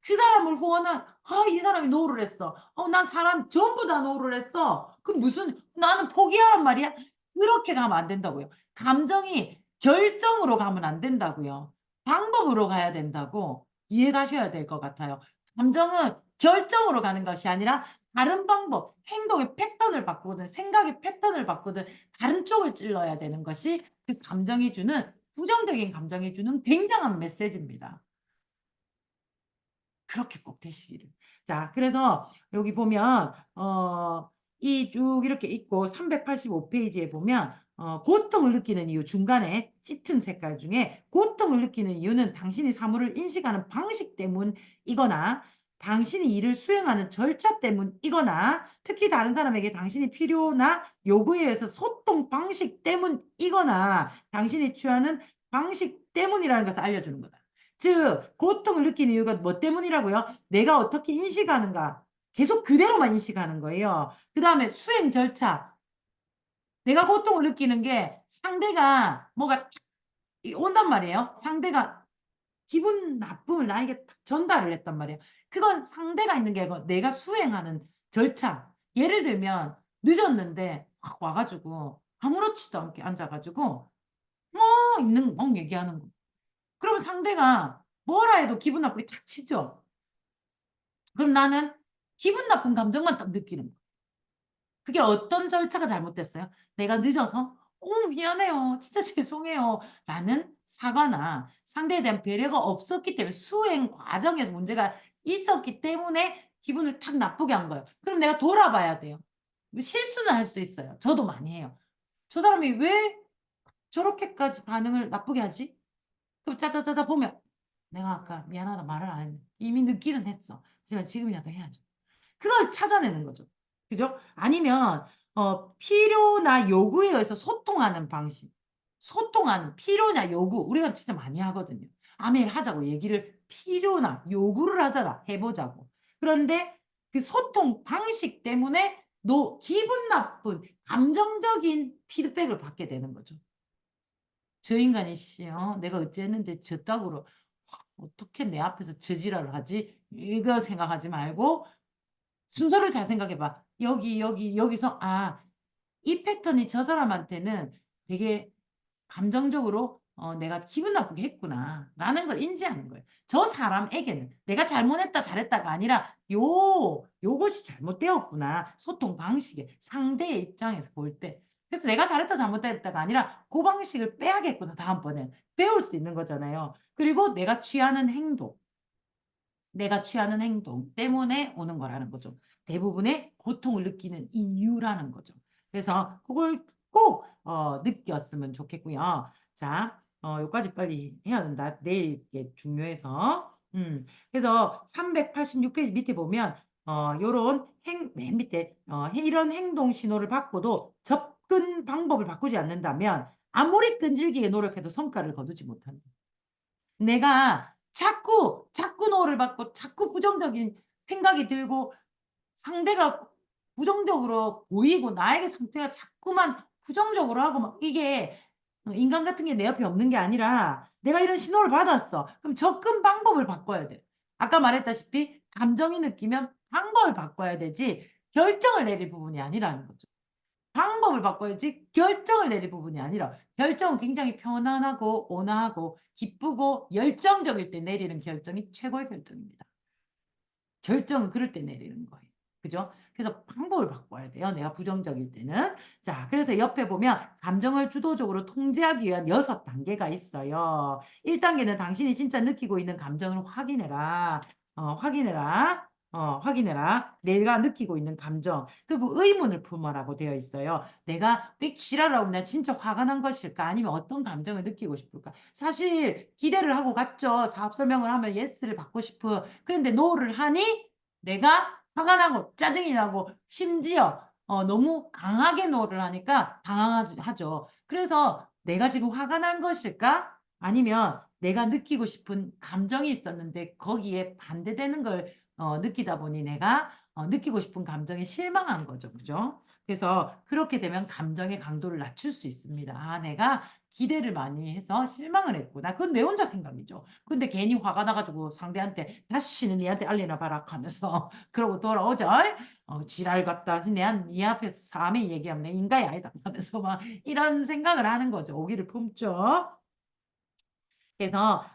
그 사람을 후원한 이 사람이 노를 했어. 난 사람 전부 다 노를 했어. 그 무슨 나는 포기하란 말이야? 그렇게 가면 안 된다고요. 감정이 결정으로 가면 안 된다고요. 방법으로 가야 된다고 이해가셔야 될 것 같아요. 감정은 결정으로 가는 것이 아니라 다른 방법, 행동의 패턴을 바꾸든 생각의 패턴을 바꾸든 다른 쪽을 찔러야 되는 것이 그 감정이 주는 부정적인 감정이 주는 굉장한 메시지입니다. 그렇게 꼭 되시기를. 자, 그래서 여기 보면 이 쭉 이렇게 있고 385 페이지에 보면 고통을 느끼는 이유 중간에 짙은 색깔 중에 고통을 느끼는 이유는 당신이 사물을 인식하는 방식 때문이거나 당신이 일을 수행하는 절차 때문이거나 특히 다른 사람에게 당신이 필요나 요구에 의해서 소통 방식 때문이거나 당신이 취하는 방식 때문이라는 것을 알려주는 거다. 즉 고통을 느끼는 이유가 뭐 때문이라고요? 내가 어떻게 인식하는가. 계속 그대로만 인식하는 거예요. 그다음에 수행 절차. 내가 고통을 느끼는 게 상대가 뭐가 온단 말이에요. 상대가 기분 나쁨을 나에게 전달을 했단 말이에요. 그건 상대가 있는 게 아니고 내가 수행하는 절차. 예를 들면 늦었는데 확 와가지고 아무렇지도 않게 앉아가지고 막 얘기하는 거. 그러면 상대가 뭐라 해도 기분 나쁘게 탁 치죠. 그럼 나는 기분 나쁜 감정만 딱 느끼는 거야. 그게 어떤 절차가 잘못됐어요? 내가 늦어서 미안해요. 진짜 죄송해요. 라는 사과나 상대에 대한 배려가 없었기 때문에 수행 과정에서 문제가 있었기 때문에 기분을 탁 나쁘게 한 거예요. 그럼 내가 돌아봐야 돼요. 실수는 할 수 있어요. 저도 많이 해요. 저 사람이 왜 저렇게까지 반응을 나쁘게 하지? 그럼 짜자자자 보면 내가 아까 미안하다 말을 안 했는데 이미 늦기는 했어. 하지만 지금이라도 해야죠. 그걸 찾아내는 거죠. 그죠? 아니면 필요나 요구에 의해서 소통하는 방식. 소통하는 필요나 요구 우리가 진짜 많이 하거든요. 아메일 하자고 얘기를 필요나 요구를 하잖아. 해보자고. 그런데 그 소통 방식 때문에 기분 나쁜 감정적인 피드백을 받게 되는 거죠. 저 인간이 내가 어찌했는데 저따구로 어떻게 내 앞에서 저 지랄을 하지? 이거 생각하지 말고 순서를 잘 생각해봐. 여기서 이 패턴이 저 사람한테는 되게 감정적으로 내가 기분 나쁘게 했구나 라는 걸 인지하는 거예요. 저 사람에게는 내가 잘못했다 잘했다가 아니라 요것이 잘못되었구나. 소통 방식에 상대의 입장에서 볼 때. 그래서 내가 잘했다 잘못했다가 아니라 그 방식을 빼야겠구나. 다음번에 배울 수 있는 거잖아요. 그리고 내가 취하는 행동 때문에 오는 거라는 거죠. 대부분의 고통을 느끼는 이유라는 거죠. 그래서 그걸 꼭 느꼈으면 좋겠고요. 자, 여기까지 빨리 해야 된다. 내일 게 중요해서. 그래서 386페이지 밑에 보면 요런 맨 밑에 이런 행동 신호를 받고도 접근 방법을 바꾸지 않는다면 아무리 끈질기게 노력해도 성과를 거두지 못한다. 내가 자꾸 노를 받고 자꾸 부정적인 생각이 들고 상대가 부정적으로 보이고 나에게 상대가 자꾸만 부정적으로 하고 막 이게 인간 같은 게 내 옆에 없는 게 아니라 내가 이런 신호를 받았어. 그럼 접근 방법을 바꿔야 돼. 아까 말했다시피 감정이 느끼면 방법을 바꿔야 되지 결정을 내릴 부분이 아니라는 거죠. 방법을 바꿔야지 결정을 내릴 부분이 아니라 결정은 굉장히 편안하고 온화하고 기쁘고 열정적일 때 내리는 결정이 최고의 결정입니다. 결정은 그럴 때 내리는 거예요. 그죠? 그래서 방법을 바꿔야 돼요. 내가 부정적일 때는. 자, 그래서 옆에 보면 감정을 주도적으로 통제하기 위한 6단계가 있어요. 1단계는 당신이 진짜 느끼고 있는 감정을 확인해라. 확인해라. 확인해라. 내가 느끼고 있는 감정. 그리고 의문을 품어라고 되어 있어요. 내가 지랄하고 나 진짜 화가 난 것일까? 아니면 어떤 감정을 느끼고 싶을까? 사실 기대를 하고 갔죠. 사업 설명을 하면 예스를 받고 싶어. 그런데 노를 하니 내가 화가 나고 짜증이 나고 심지어 너무 강하게 노를 하니까 당황하죠. 그래서 내가 지금 화가 난 것일까? 아니면 내가 느끼고 싶은 감정이 있었는데 거기에 반대되는 걸 느끼다 보니 내가 느끼고 싶은 감정에 실망한 거죠. 그죠? 그래서 그렇게 되면 감정의 강도를 낮출 수 있습니다. 아, 내가 기대를 많이 해서 실망을 했구나. 그건 내 혼자 생각이죠. 근데 괜히 화가 나가지고 상대한테 다시는 니한테 알리나 봐라 하면서 그러고 돌아오죠. 지랄 같다. 네 앞에서 사람이 얘기하면 내 인간이 아니다 하면서 막 이런 생각을 하는 거죠. 오기를 품죠. 그래서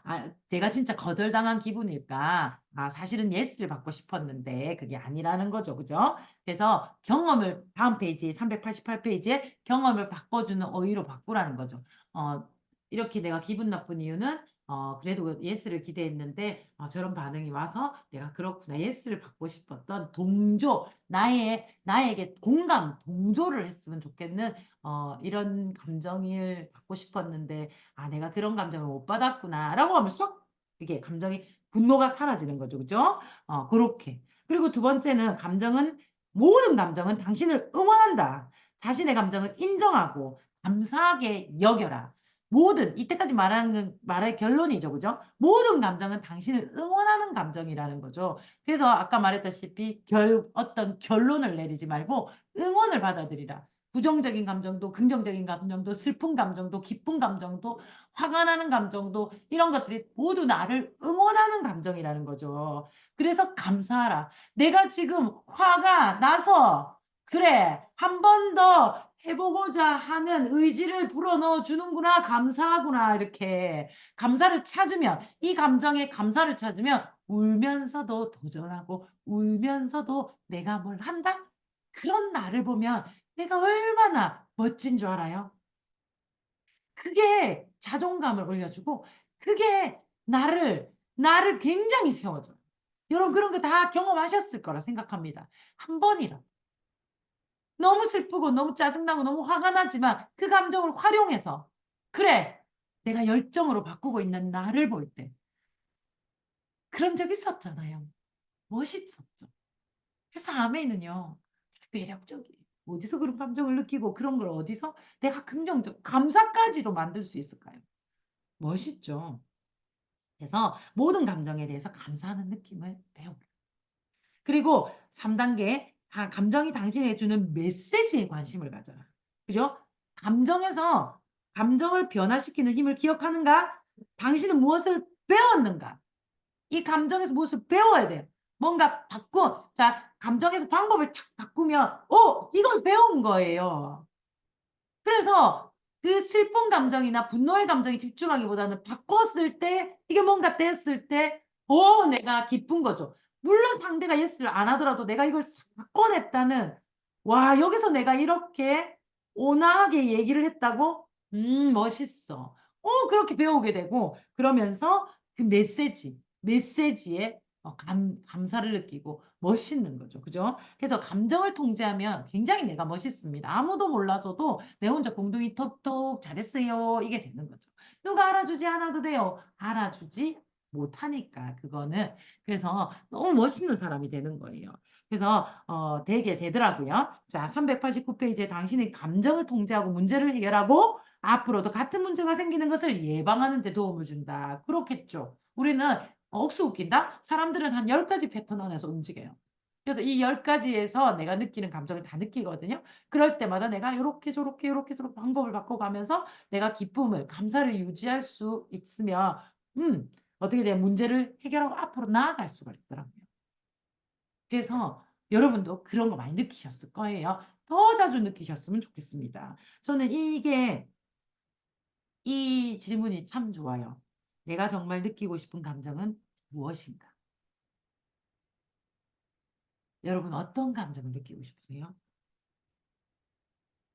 내가 진짜 거절당한 기분일까? 사실은 예스를 받고 싶었는데 그게 아니라는 거죠. 그죠? 그래서 경험을 다음 페이지 388페이지에 경험을 바꿔주는 어휘로 바꾸라는 거죠. 이렇게 내가 기분 나쁜 이유는 그래도 예스를 기대했는데 저런 반응이 와서 내가 그렇구나. 예스를 받고 싶었던 동조, 나에게 공감, 동조를 했으면 좋겠는 이런 감정을 받고 싶었는데 내가 그런 감정을 못 받았구나. 라고 하면 쏙 이게 감정이 분노가 사라지는 거죠. 그죠? 그렇게. 그리고 두 번째는 모든 감정은 당신을 응원한다. 자신의 감정을 인정하고 감사하게 여겨라. 이때까지 말의 결론이죠. 그죠? 모든 감정은 당신을 응원하는 감정이라는 거죠. 그래서 아까 말했다시피 어떤 결론을 내리지 말고 응원을 받아들이라. 부정적인 감정도, 긍정적인 감정도, 슬픈 감정도, 기쁜 감정도, 화가 나는 감정도, 이런 것들이 모두 나를 응원하는 감정이라는 거죠. 그래서 감사하라. 내가 지금 화가 나서, 그래, 한 번 더 해보고자 하는 의지를 불어넣어 주는구나, 감사하구나, 이렇게. 이 감정에 감사를 찾으면 울면서도 도전하고, 울면서도 내가 뭘 한다? 그런 나를 보면 내가 얼마나 멋진 줄 알아요? 그게 자존감을 올려주고 그게 나를 굉장히 세워줘요. 여러분 그런 거 다 경험하셨을 거라 생각합니다. 한 번이라도. 너무 슬프고 너무 짜증나고 너무 화가 나지만 그 감정을 활용해서 그래 내가 열정으로 바꾸고 있는 나를 볼 때 그런 적 있었잖아요. 멋있었죠. 그래서 아멘은요. 매력적이에요. 어디서 그런 감정을 느끼고 그런 걸 어디서 내가 긍정적 감사까지도 만들 수 있을까요? 멋있죠. 그래서 모든 감정에 대해서 감사하는 느낌을 배웁니다. 그리고 3단계 감정이 당신에게 주는 메시지에 관심을 가져라. 그죠? 감정을 변화시키는 힘을 기억하는가? 당신은 무엇을 배웠는가? 이 감정에서 무엇을 배워야 돼요. 뭔가 감정에서 방법을 탁 바꾸면, 이걸 배운 거예요. 그래서 그 슬픈 감정이나 분노의 감정에 집중하기보다는 바꿨을 때, 이게 뭔가 됐을 때, 내가 기쁜 거죠. 물론 상대가 예스를 안 하더라도 내가 이걸 바꿔냈다는, 와, 여기서 내가 이렇게 온화하게 얘기를 했다고? 멋있어. 그렇게 배우게 되고, 그러면서 그 메시지에 감사를 느끼고 멋있는 거죠. 그죠? 그래서 감정을 통제하면 굉장히 내가 멋있습니다. 아무도 몰라줘도 내 혼자 공둥이 톡톡 잘했어요. 이게 되는 거죠. 누가 알아주지 않아도 돼요. 알아주지 못하니까 그거는. 그래서 너무 멋있는 사람이 되는 거예요. 그래서 되게 되더라고요. 자, 389페이지에 당신의 감정을 통제하고 문제를 해결하고 앞으로도 같은 문제가 생기는 것을 예방하는 데 도움을 준다. 그렇겠죠. 우리는 억수 웃긴다? 사람들은 한 10가지 패턴 안에서 움직여요. 그래서 이 10가지에서 내가 느끼는 감정을 다 느끼거든요. 그럴 때마다 내가 요렇게 저렇게 방법을 바꿔가면서 내가 감사를 유지할 수 있으면 어떻게 돼? 문제를 해결하고 앞으로 나아갈 수가 있더라고요. 그래서 여러분도 그런 거 많이 느끼셨을 거예요. 더 자주 느끼셨으면 좋겠습니다. 저는 이 질문이 참 좋아요. 내가 정말 느끼고 싶은 감정은 무엇인가? 여러분 어떤 감정을 느끼고 싶으세요?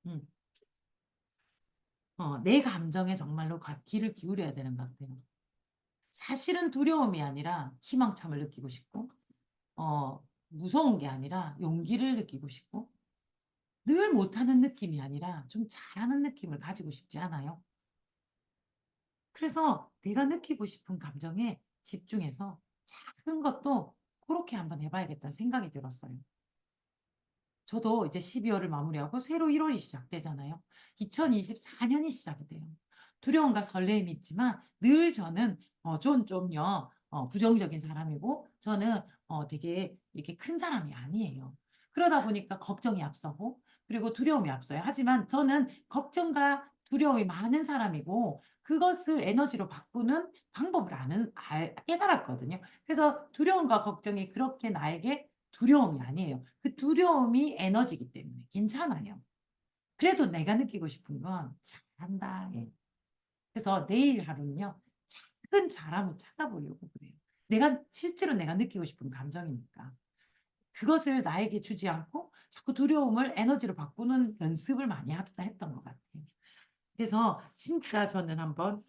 음. 내 감정에 정말로 귀를 기울여야 되는 것 같아요. 사실은 두려움이 아니라 희망참을 느끼고 싶고, 무서운 게 아니라 용기를 느끼고 싶고, 늘 못하는 느낌이 아니라 좀 잘하는 느낌을 가지고 싶지 않아요? 그래서 내가 느끼고 싶은 감정에 집중해서 작은 것도 그렇게 한번 해봐야겠다는 생각이 들었어요. 저도 이제 12월을 마무리하고 새로 1월이 시작되잖아요. 2024년이 시작이 돼요. 두려움과 설렘이 있지만 늘 저는 좀요 부정적인 사람이고 저는 되게 이렇게 큰 사람이 아니에요. 그러다 보니까 걱정이 앞서고 그리고 두려움이 앞서요. 하지만 저는 걱정과 두려움이 많은 사람이고 그것을 에너지로 바꾸는 방법을 깨달았거든요. 그래서 두려움과 걱정이 그렇게 나에게 두려움이 아니에요. 그 두려움이 에너지이기 때문에 괜찮아요. 그래도 내가 느끼고 싶은 건 잘한다. 예. 그래서 내일 하루는요. 작은 잘함을 찾아보려고 그래요. 실제로 내가 느끼고 싶은 감정이니까. 그것을 나에게 주지 않고 자꾸 두려움을 에너지로 바꾸는 연습을 많이 했던 것 같아요. 그래서 진짜 저는 한번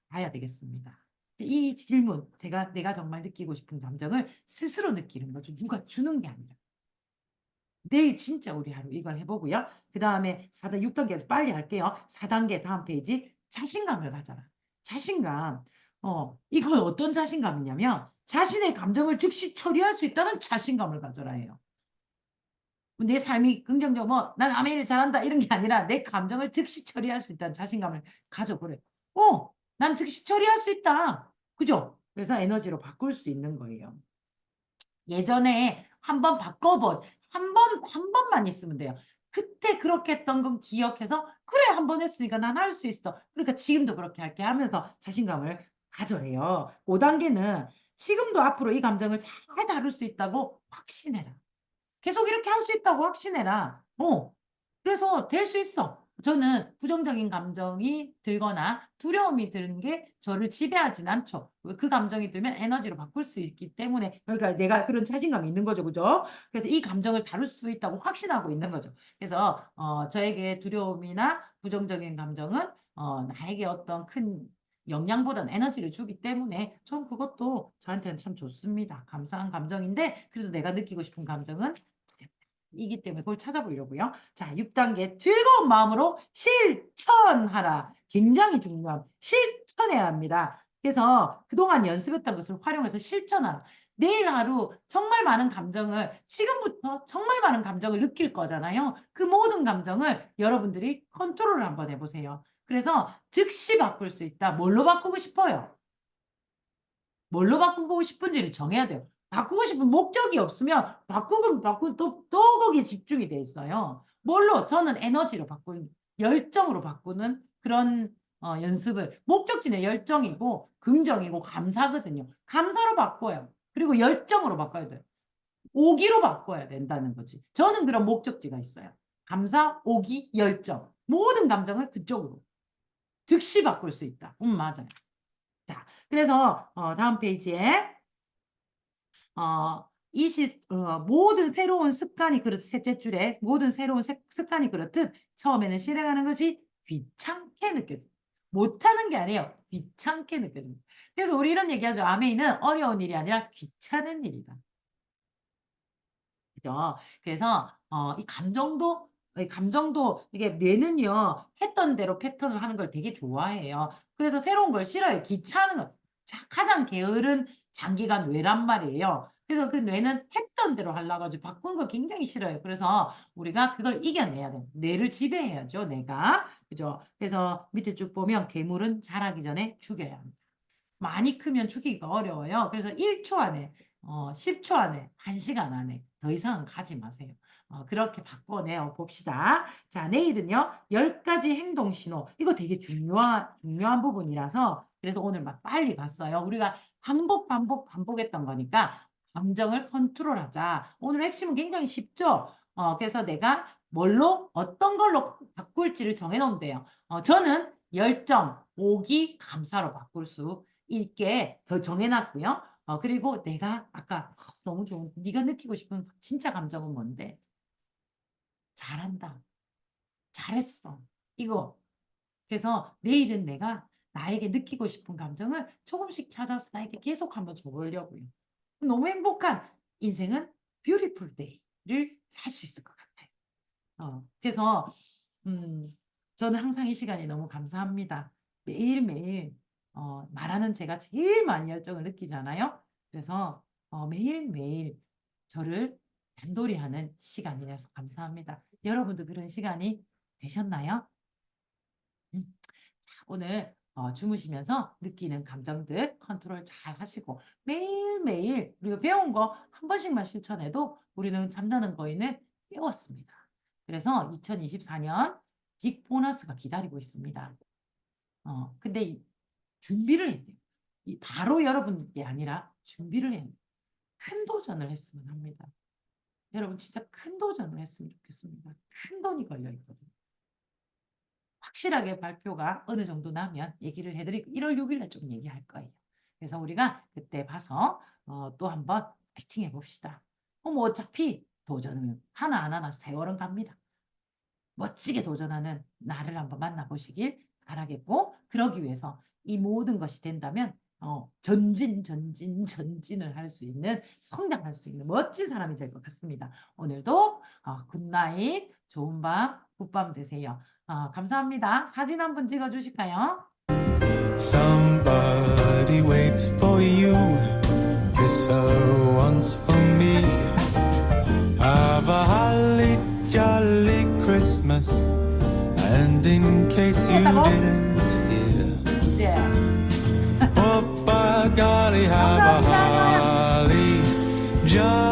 봐야 되겠습니다. 이 질문, 내가 정말 느끼고 싶은 감정을 스스로 느끼는 거죠. 누가 주는 게 아니라. 내일 진짜 우리 하루 이걸 해보고요. 그 다음에 6단계에서 빨리 할게요. 4단계 다음 페이지. 자신감을 가져라. 자신감. 이건 어떤 자신감이냐면 자신의 감정을 즉시 처리할 수 있다는 자신감을 가져라예요. 내 삶이 긍정적으로 난 남의 일을 잘한다 이런 게 아니라 내 감정을 즉시 처리할 수 있다는 자신감을 가져보래. 난 즉시 처리할 수 있다. 그죠? 그래서 에너지로 바꿀 수 있는 거예요. 예전에 한번 한 번만 있으면 돼요. 그때 그렇게 했던 건 기억해서 그래 한 번 했으니까 난 할 수 있어. 그러니까 지금도 그렇게 할게 하면서 자신감을 가져래요. 5단계는 지금도 앞으로 이 감정을 잘 다룰 수 있다고 확신해라. 계속 이렇게 할 수 있다고 확신해라. 그래서 될 수 있어. 저는 부정적인 감정이 들거나 두려움이 드는 게 저를 지배하진 않죠. 그 감정이 들면 에너지로 바꿀 수 있기 때문에 그러니까 내가 그런 자신감이 있는 거죠. 그죠? 그래서 이 감정을 다룰 수 있다고 확신하고 있는 거죠. 그래서 저에게 두려움이나 부정적인 감정은 나에게 어떤 큰 영양보다는 에너지를 주기 때문에 전 그것도 저한테는 참 좋습니다. 감사한 감정인데 그래도 내가 느끼고 싶은 감정은 이기 때문에 그걸 찾아보려고요. 자, 6단계 즐거운 마음으로 실천하라. 굉장히 중요한 실천해야 합니다. 그래서 그동안 연습했던 것을 활용해서 실천하라. 내일 하루 정말 많은 감정을 지금부터 정말 많은 감정을 느낄 거잖아요. 그 모든 감정을 여러분들이 컨트롤을 한번 해보세요. 그래서 즉시 바꿀 수 있다. 뭘로 바꾸고 싶어요? 뭘로 바꾸고 싶은지를 정해야 돼요. 바꾸고 싶은 목적이 없으면 또 거기에 집중이 돼 있어요. 뭘로? 저는 에너지로 열정으로 바꾸는 그런 연습을 목적지는 열정이고 긍정이고 감사거든요. 감사로 바꿔요. 그리고 열정으로 바꿔야 돼요. 오기로 바꿔야 된다는 거지. 저는 그런 목적지가 있어요. 감사, 오기, 열정. 모든 감정을 그쪽으로 즉시 바꿀 수 있다. 맞아요. 자, 그래서 다음 페이지에 모든 새로운 습관이 그렇듯 셋째 줄에 모든 새로운 습관이 그렇듯 처음에는 실행하는 것이 귀찮게 느껴집니다. 못하는 게 아니에요. 귀찮게 느껴집니다. 그래서 우리 이런 얘기하죠. 아메이는 어려운 일이 아니라 귀찮은 일이다. 그죠? 그래서 이 감정도 이게 뇌는요 했던 대로 패턴을 하는 걸 되게 좋아해요. 그래서 새로운 걸 싫어해요. 귀찮은 거. 가장 게으른 장기가 뇌란 말이에요. 그래서 그 뇌는 했던 대로 하려고 가지고 바꾼 거 굉장히 싫어요. 그래서 우리가 그걸 이겨내야 돼요. 뇌를 지배해야죠, 내가. 그죠? 그래서 밑에 쭉 보면 괴물은 자라기 전에 죽여야 합니다. 많이 크면 죽이기가 어려워요. 그래서 1초 안에, 10초 안에, 1시간 안에 더 이상은 가지 마세요. 그렇게 바꿔내어 봅시다. 자, 내일은요, 10가지 행동 신호. 이거 되게 중요한 부분이라서 그래서 오늘 막 빨리 갔어요. 우리가 반복했던 거니까 감정을 컨트롤하자. 오늘 핵심은 굉장히 쉽죠? 그래서 내가 어떤 걸로 바꿀지를 정해놓으면 돼요. 저는 열정, 오기, 감사로 바꿀 수 있게 더 정해놨고요. 그리고 내가 아까 너무 좋은, 네가 느끼고 싶은 진짜 감정은 뭔데? 잘한다. 잘했어. 이거. 그래서 내일은 내가 나에게 느끼고 싶은 감정을 조금씩 찾아서 나에게 계속 한번 줘보려고요. 너무 행복한 인생은 뷰티풀 데이를 할 수 있을 것 같아요. 그래서 저는 항상 이 시간이 너무 감사합니다. 매일매일 말하는 제가 제일 많이 열정을 느끼잖아요. 그래서 매일매일 저를 단도리하는 시간이라서 감사합니다. 여러분도 그런 시간이 되셨나요? 자, 오늘 주무시면서 느끼는 감정들 컨트롤 잘 하시고 매일매일 우리가 배운 거 한 번씩만 실천해도 우리는 잠자는 거인을 깨웠습니다. 그래서 2024년 빅 보너스가 기다리고 있습니다. 근데 준비를 해야 돼요. 바로 여러분께 아니라 준비를 해야 돼요. 큰 도전을 했으면 합니다. 여러분 진짜 큰 도전을 했으면 좋겠습니다. 큰 돈이 걸려 있거든요. 확실하게 발표가 어느 정도 나면 얘기를 해드리고 1월 6일에 좀 얘기할 거예요. 그래서 우리가 그때 봐서 또 한번 파이팅 해봅시다. 뭐 어차피 도전은 하나 안 하나 세월은 갑니다. 멋지게 도전하는 나를 한번 만나보시길 바라겠고 그러기 위해서 이 모든 것이 된다면 전진을 할 수 있는 성장할 수 있는 멋진 사람이 될 것 같습니다. 오늘도 굿나잇 좋은 밤 굿밤 되세요. 감사합니다. 사진 한번 찍어주실까요? Somebody waits for you. Kiss her once for me. Have a holly jolly Christmas. And in case you didn't hear, 네. oh by golly, have a holly jolly